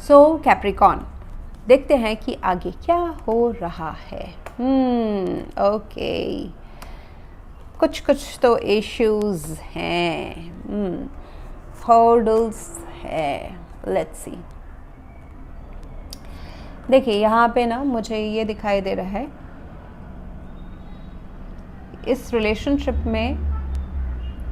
सो Capricorn, देखते हैं कि आगे क्या हो रहा है। ओके, कुछ तो इश्यूज हैं, हर्डल्स है। Let's see. देखिए यहाँ पे ना मुझे ये दिखाई दे रहा है, इस रिलेशनशिप में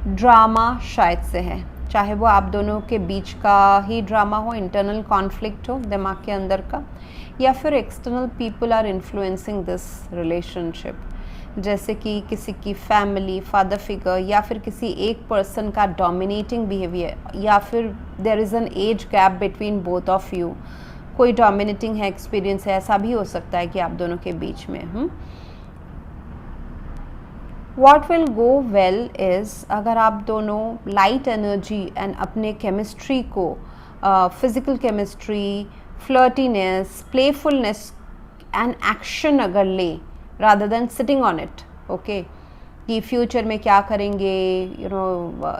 ड्रामा शायद से है, चाहे वो आप दोनों के बीच का ही ड्रामा हो, इंटरनल कॉन्फ्लिक्ट हो दिमाग के अंदर का, या फिर external people are influencing this relationship, जैसे कि किसी की फैमिली, फादर फिगर, या फिर किसी एक पर्सन का डोमिनेटिंग बिहेवियर, या फिर there is an age gap between both of you, कोई डोमिनेटिंग है, एक्सपीरियंस है, ऐसा भी हो सकता है कि आप दोनों के बीच में। What will go well is अगर आप दोनों लाइट एनर्जी एंड अपने केमिस्ट्री को, physical chemistry, flirtiness, playfulness and action अगर लें rather than sitting on it, okay, कि फ्यूचर में क्या करेंगे,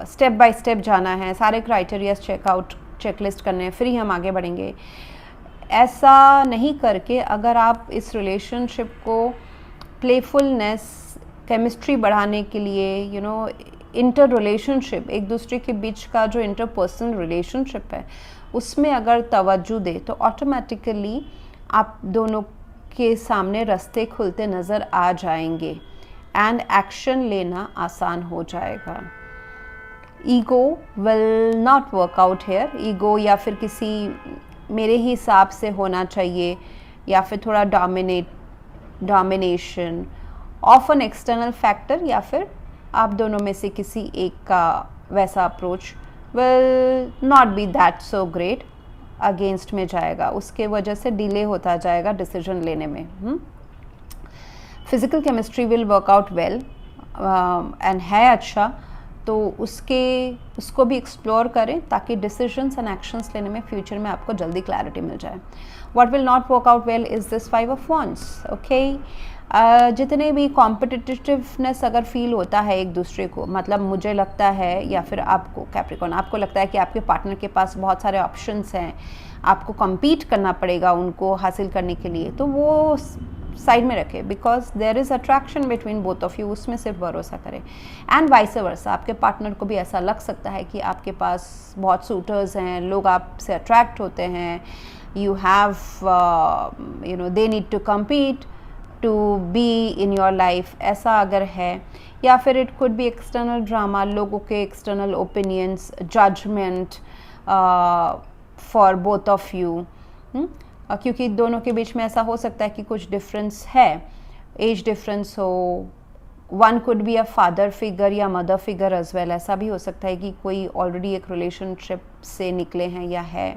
स्टेप बाय स्टेप जाना है, सारे क्राइटेरियाज चेकलिस्ट करने हैं, फिर ही हम आगे बढ़ेंगे, ऐसा नहीं करके अगर आप इस रिलेशनशिप को प्लेफुलनेस, केमिस्ट्री बढ़ाने के लिए, इंटर रिलेशनशिप, एक दूसरे के बीच का जो इंटरपर्सनल रिलेशनशिप है उसमें अगर तवज्जो दे तो ऑटोमेटिकली आप दोनों के सामने रास्ते खुलते नज़र आ जाएंगे एंड एक्शन लेना आसान हो जाएगा। Ego will not work out here. Ego या फिर किसी मेरे ही हिसाब से होना चाहिए, या फिर थोड़ा domination of an external factor, या फिर आप दोनों में से किसी एक का वैसा approach will not be that so great, against में जाएगा, उसके वजह से डिले होता जाएगा डिसीजन लेने में। Physical chemistry will work out well and है अच्छा, तो उसको भी एक्सप्लोर करें ताकि डिसीजंस एंड एक्शंस लेने में फ्यूचर में आपको जल्दी क्लैरिटी मिल जाए। What will not work out well is this 5 of wands, okay. जितने भी कॉम्पिटिटिवनेस अगर फील होता है एक दूसरे को, मतलब मुझे लगता है या फिर आपको कैप्रिकॉर्न, आपको लगता है कि आपके पार्टनर के पास बहुत सारे ऑप्शंस हैं, आपको कम्पीट करना पड़ेगा उनको हासिल करने के लिए, तो वो साइड में रखें, because there is attraction between both of you, उसमें सिर्फ भरोसा करें। एंड वाइस वर्सा, आपके पार्टनर को भी ऐसा लग सकता है कि आपके पास बहुत सूटर्स हैं, लोग आपसे अट्रैक्ट होते हैं, you have the need to compete to be in your life, ऐसा अगर है, या फिर it could be external drama, लोगों के external opinions, judgement for both of you, क्योंकि दोनों के बीच में ऐसा हो सकता है कि कुछ डिफरेंस है, एज डिफरेंस हो, one could be a father figure या मदर फिगर एज वेल, ऐसा भी हो सकता है कि कोई ऑलरेडी एक रिलेशनशिप से निकले हैं या है,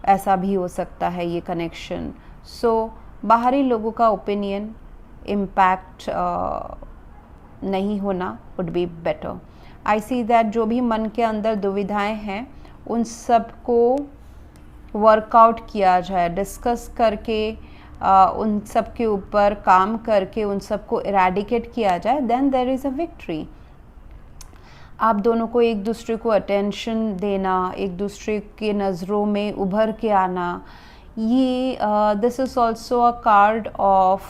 ऐसा भी हो सकता है ये कनेक्शन। सो बाहरी लोगों का ओपिनियन इम्पैक्ट नहीं होना would be better. I see that जो भी मन के अंदर दुविधाएं हैं उन सब को वर्कआउट किया जाए, डिस्कस करके उन सब के ऊपर काम करके उन सब को इरेडिकेट किया जाए, then there is a victory. आप दोनों को एक दूसरे को अटेंशन देना, एक दूसरे के नज़रों में उभर के आना, ये this is also a card of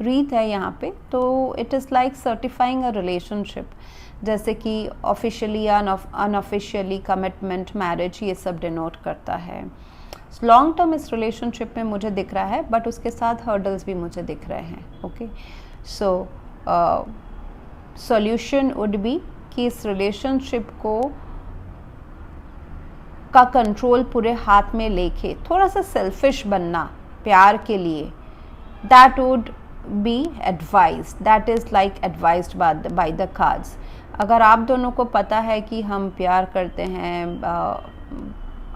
रीत है यहाँ पे, तो it is like certifying a relationship, जैसे कि ऑफिशियली या अनऑफिशियली कमिटमेंट, मैरिज, ये सब डिनोट करता है। लॉन्ग टर्म इस रिलेशनशिप में मुझे दिख रहा है, बट उसके साथ हर्डल्स भी मुझे दिख रहे हैं, okay. So solution would be कि इस रिलेशनशिप को का कंट्रोल पूरे हाथ में लेके थोड़ा सा सेल्फिश बनना प्यार के लिए, that would be advised, that is like advised by the cards. अगर आप दोनों को पता है कि हम प्यार करते हैं,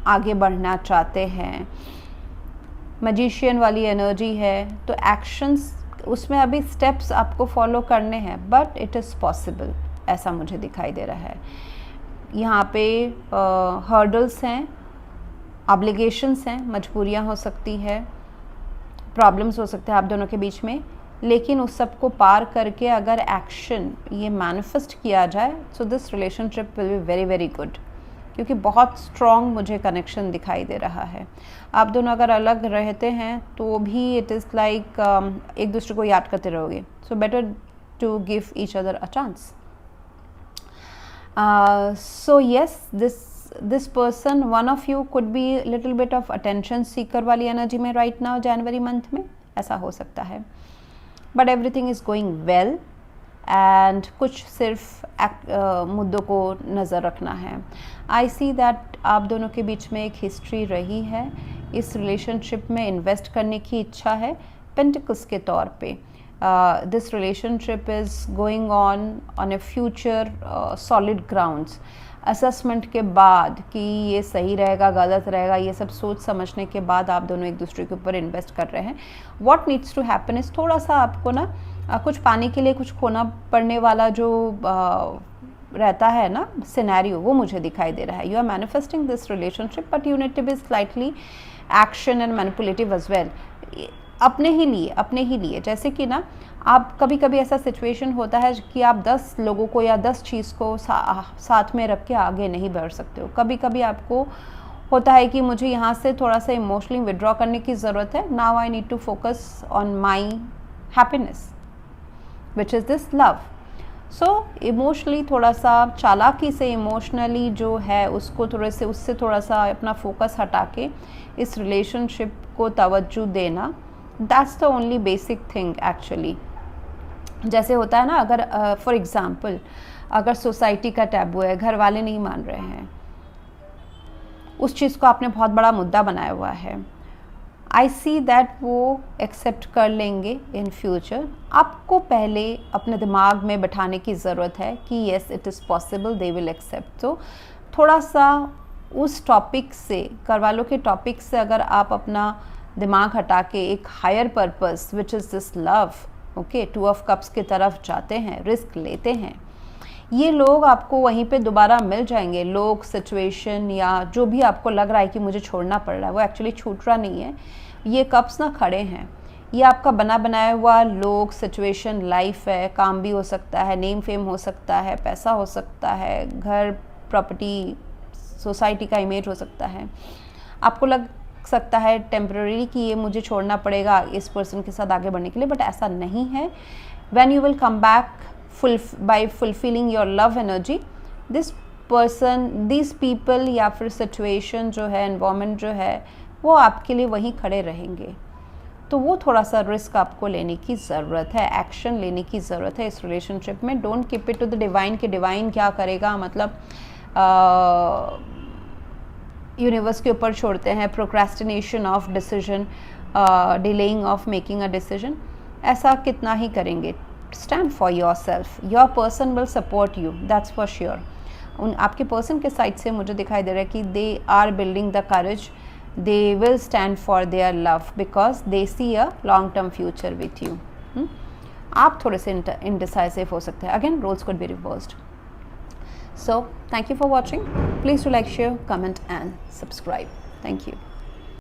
आगे बढ़ना चाहते हैं, मैजिशियन वाली एनर्जी है, तो एक्शंस उसमें अभी स्टेप्स आपको फॉलो करने हैं, बट इट इज़ पॉसिबल, ऐसा मुझे दिखाई दे रहा है। यहाँ पे हर्डल्स हैं, ऑब्लिगेशंस हैं, मजबूरियाँ हो सकती है, प्रॉब्लम्स हो सकते हैं आप दोनों के बीच में, लेकिन उस सब को पार करके अगर एक्शन ये मैनिफेस्ट किया जाए, so this relationship will be very very good, क्योंकि बहुत स्ट्रॉन्ग मुझे कनेक्शन दिखाई दे रहा है। आप दोनों अगर अलग रहते हैं तो भी इट इज़ लाइक एक दूसरे को याद करते रहोगे, so better to give each other a chance. So yes, this person, one of you could be little bit of attention seeker वाली एनर्जी में right now जनवरी मंथ में, ऐसा हो सकता है। But everything is going well and कुछ सिर्फ मुद्दों को नज़र रखना है। आई सी दैट आप दोनों के बीच में एक हिस्ट्री रही है, इस रिलेशनशिप में इन्वेस्ट करने की इच्छा है पेंटिकल्स के तौर पे। This relationship is going on A future solid grounds. Assessment के बाद कि ये सही रहेगा गलत रहेगा, ये सब सोच समझने के बाद आप दोनों एक दूसरे के ऊपर इन्वेस्ट कर रहे हैं। What needs to happen is थोड़ा सा आपको ना कुछ पाने के लिए कुछ खोना पड़ने वाला जो रहता है ना सिनेरियो, वो मुझे दिखाई दे रहा है। You are manifesting this relationship but you need to be slightly action and manipulative as well, अपने ही लिए। जैसे कि ना आप कभी कभी ऐसा सिचुएशन होता है कि आप 10 लोगों को या 10 चीज़ को साथ में रख के आगे नहीं बढ़ सकते हो। कभी कभी आपको होता है कि मुझे यहाँ से थोड़ा सा इमोशनली विड्रॉ करने की ज़रूरत है। Now I need to focus on my happiness which is this love. So emotionally थोड़ा सा चालाकी से इमोशनली जो है उसको उससे थोड़ा सा अपना फोकस हटा के इस रिलेशनशिप को तवज्जो देना, that's the only basic thing actually. जैसे होता है ना, अगर फॉर एग्ज़ाम्पल अगर सोसाइटी का टैबू है, घर वाले नहीं मान रहे हैं, उस चीज़ को आपने बहुत बड़ा मुद्दा बनाया हुआ है, आई सी दैट वो एक्सेप्ट कर लेंगे इन फ्यूचर। आपको पहले अपने दिमाग में बैठाने की ज़रूरत है कि yes it is possible, they will accept. तो थोड़ा सा उस टॉपिक से, घर वालों के टॉपिक से अगर आप अपना दिमाग हटा के एक higher purpose which is this love, okay, 2 of cups की तरफ जाते हैं, रिस्क लेते हैं, ये लोग आपको वहीं पे दोबारा मिल जाएंगे। लोग, सिचुएशन या जो भी आपको लग रहा है कि मुझे छोड़ना पड़ रहा है, वो एक्चुअली छूट रहा नहीं है। ये कप्स ना खड़े हैं, ये आपका बना बनाया हुआ लोग, सिचुएशन, लाइफ है। काम भी हो सकता है, नेम फेम हो सकता है, पैसा हो सकता है, घर, प्रॉपर्टी, सोसाइटी का इमेज हो सकता है। आपको लग सकता है टेम्पररी कि ये मुझे छोड़ना पड़ेगा इस पर्सन के साथ आगे बढ़ने के लिए, बट ऐसा नहीं है। When you will come back by fulfilling your love energy, this person, these people या फिर situation जो है, environment जो है, वो आपके लिए वहीं खड़े रहेंगे। तो वो थोड़ा सा रिस्क आपको लेने की ज़रूरत है, एक्शन लेने की ज़रूरत है इस रिलेशनशिप में। Don't keep it to the divine कि डिवाइन क्या करेगा, मतलब यूनिवर्स के ऊपर छोड़ते हैं, procrastination of decision, delaying of making a decision, ऐसा कितना ही करेंगे। Stand for yourself. Your person will support you. That's for sure. उन आपके पर्सन के साइड से मुझे दिखाई दे रहा है कि they are building the courage. They will stand for their love because they see a long-term future with you. आप थोड़े से indecisive हो सकते हैं. Again, roles could be reversed. So, thank you for watching. Please do like, share, comment and subscribe. Thank you.